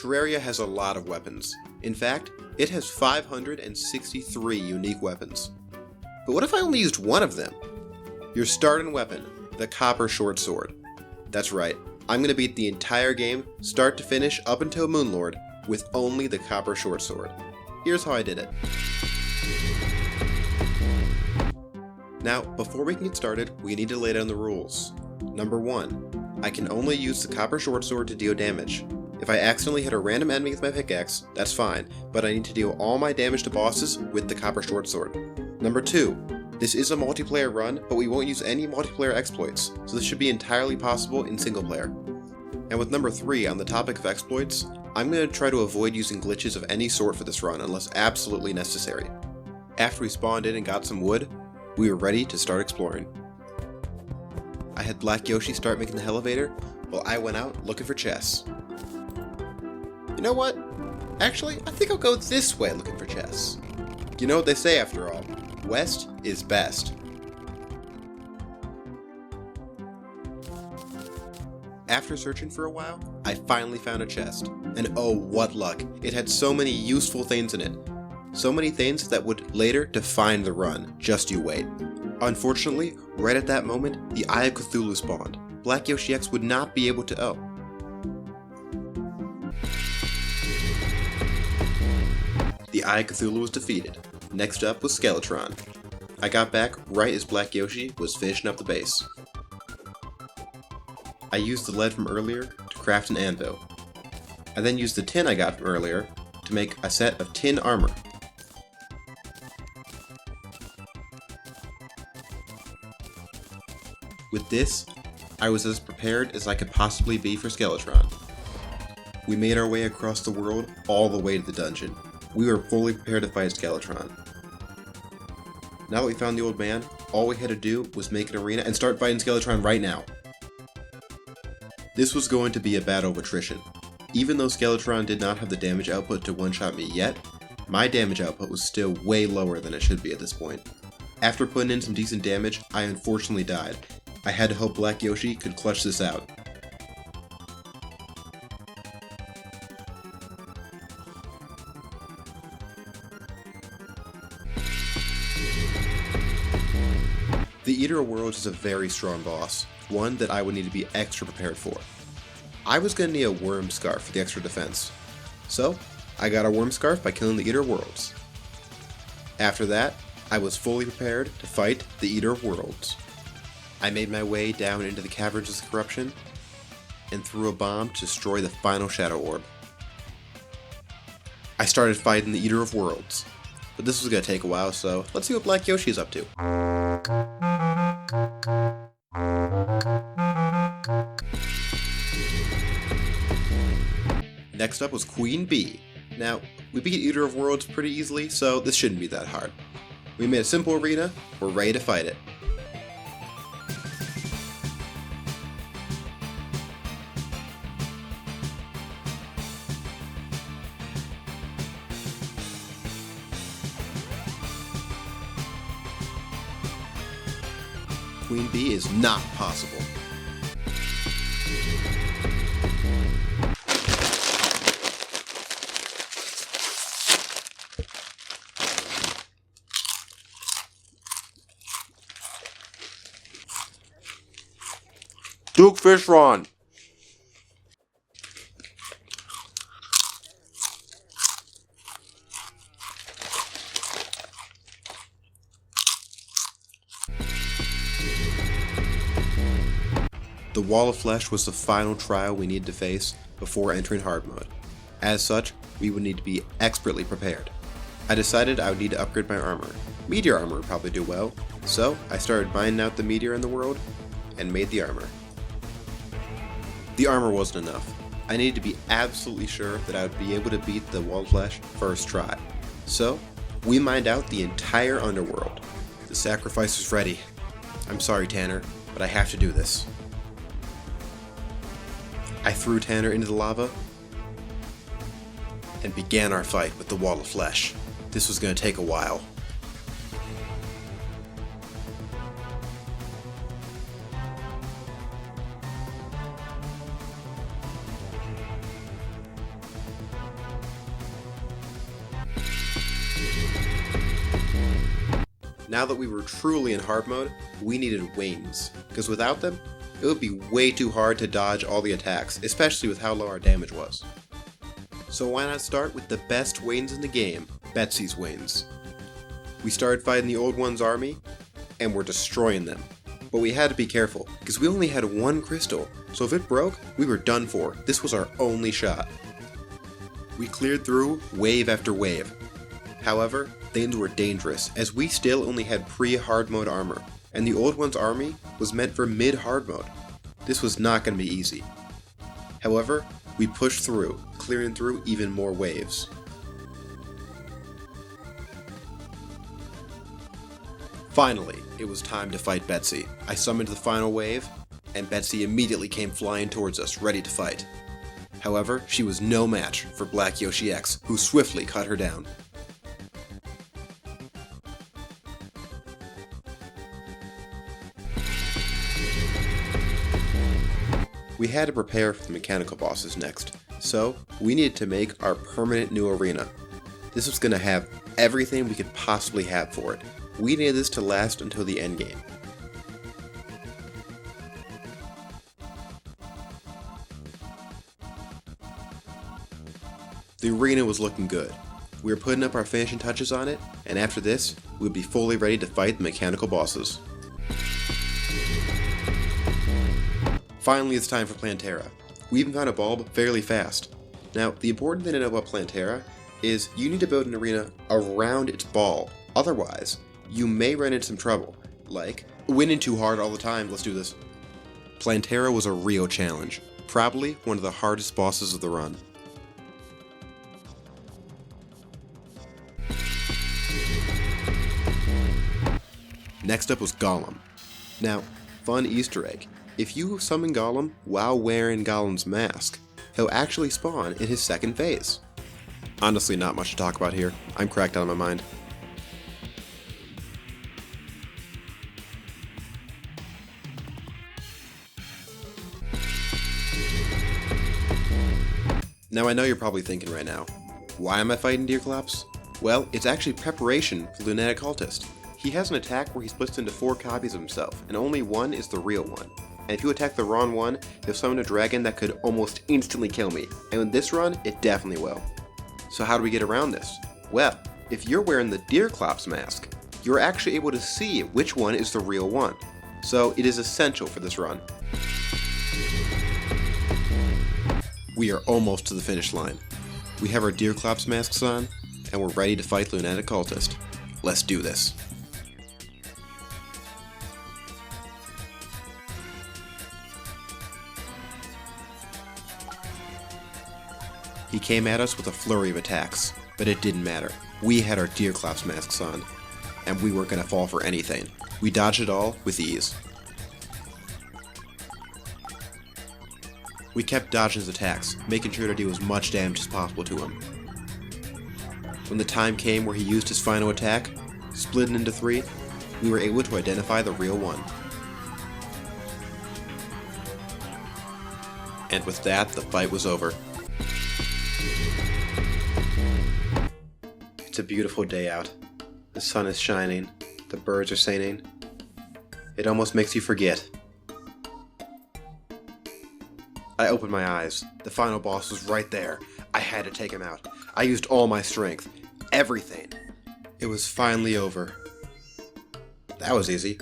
Terraria has a lot of weapons. In fact, it has 563 unique weapons. But what if I only used one of them? Your starting weapon, the Copper Short Sword. That's right, I'm going to beat the entire game, start to finish up until Moonlord, with only the Copper Short Sword. Here's how I did it. Now, before we can get started, we need to lay down the rules. Number 1, I can only use the Copper Short Sword to deal damage. If I accidentally hit a random enemy with my pickaxe, that's fine, but I need to deal all my damage to bosses with the Copper Short Sword. Number 2, this is a multiplayer run, but we won't use any multiplayer exploits, so this should be entirely possible in single player. And with number 3, on the topic of exploits, I'm going to try to avoid using glitches of any sort for this run unless absolutely necessary. After we spawned in and got some wood, we were ready to start exploring. I had Black Yoshi start making the elevator, while I went out looking for chests. You know what? Actually, I think I'll go this way looking for chests. You know what they say after all, West is best. After searching for a while, I finally found a chest. And oh, what luck! It had so many useful things in it. So many things that would later define the run, just you wait. Unfortunately, right at that moment, the Eye of Cthulhu spawned. Black Yoshi X would not be able to The Eye of Cthulhu was defeated. Next up was Skeletron. I got back right as Black Yoshi was finishing up the base. I used the lead from earlier to craft an anvil. I then used the tin I got from earlier to make a set of tin armor. With this, I was as prepared as I could possibly be for Skeletron. We made our way across the world all the way to the dungeon. We were fully prepared to fight Skeletron. Now that we found the old man, all we had to do was make an arena and start fighting Skeletron right now. This was going to be a battle of attrition. Even though Skeletron did not have the damage output to one-shot me yet, my damage output was still way lower than it should be at this point. After putting in some decent damage, I unfortunately died. I had to hope Black Yoshi could clutch this out. The Eater of Worlds is a very strong boss, one that I would need to be extra prepared for. I was going to need a Worm Scarf for the extra defense, so I got a Worm Scarf by killing the Eater of Worlds. After that, I was fully prepared to fight the Eater of Worlds. I made my way down into the Caverns of Corruption and threw a bomb to destroy the final Shadow Orb. I started fighting the Eater of Worlds, but this was going to take a while, so let's see what Black Yoshi is up to. Next up was Queen Bee. Now, we beat Eater of Worlds pretty easily, so this shouldn't be that hard. We made a simple arena, we're ready to fight it. Queen Bee is not possible. Duke Fishron! The Wall of Flesh was the final trial we needed to face before entering hard mode. As such, we would need to be expertly prepared. I decided I would need to upgrade my armor. Meteor armor would probably do well, so I started mining out the meteor in the world and made the armor. The armor wasn't enough. I needed to be absolutely sure that I would be able to beat the Wall of Flesh first try. So, we mined out the entire underworld. The sacrifice was ready. I'm sorry, Tanner, but I have to do this. I threw Tanner into the lava and began our fight with the Wall of Flesh. This was going to take a while. Now that we were truly in hard mode, we needed wings, because without them, it would be way too hard to dodge all the attacks, especially with how low our damage was. So why not start with the best Waynes in the game, Betsy's Waynes. We started fighting the Old One's army, and we're destroying them. But we had to be careful, because we only had one crystal, so if it broke, we were done for. This was our only shot. We cleared through wave after wave. However, things were dangerous, as we still only had pre-hard mode armor, and the Old One's army was meant for mid-hard mode. This was not going to be easy. However, we pushed through, clearing through even more waves. Finally, it was time to fight Betsy. I summoned the final wave, and Betsy immediately came flying towards us, ready to fight. However, she was no match for Black Yoshi X, who swiftly cut her down. We had to prepare for the mechanical bosses next, so we needed to make our permanent new arena. This was going to have everything we could possibly have for it. We needed this to last until the endgame. The arena was looking good. We were putting up our finishing touches on it, and after this, we would be fully ready to fight the mechanical bosses. Finally, it's time for Plantera. We even found a bulb fairly fast. Now, the important thing to know about Plantera is you need to build an arena around its ball. Otherwise, you may run into some trouble, like winning too hard all the time. Let's do this. Plantera was a real challenge, probably one of the hardest bosses of the run. Next up was Golem. Now, fun Easter egg. If you summon Golem while wearing Golem's mask, he'll actually spawn in his second phase. Honestly, not much to talk about here. I'm cracked out of my mind. Now I know you're probably thinking right now, why am I fighting Deerclops? Well, it's actually preparation for Lunatic Cultist. He has an attack where he splits into 4 copies of himself, and only one is the real one. And if you attack the wrong one, you'll summon a dragon that could almost instantly kill me. And in this run, it definitely will. So how do we get around this? Well, if you're wearing the Deerclops mask, you're actually able to see which one is the real one. So it is essential for this run. We are almost to the finish line. We have our Deerclops masks on, and we're ready to fight Lunatic Cultist. Let's do this. He came at us with a flurry of attacks, but it didn't matter. We had our Deerclops masks on, and we weren't going to fall for anything. We dodged it all with ease. We kept dodging his attacks, making sure to do as much damage as possible to him. When the time came where he used his final attack, splitting into 3, we were able to identify the real one. And with that, the fight was over. It's a beautiful day out. The sun is shining, the birds are singing. It almost makes you forget. I opened my eyes. The final boss was right there. I had to take him out. I used all my strength. Everything. It was finally over. That was easy.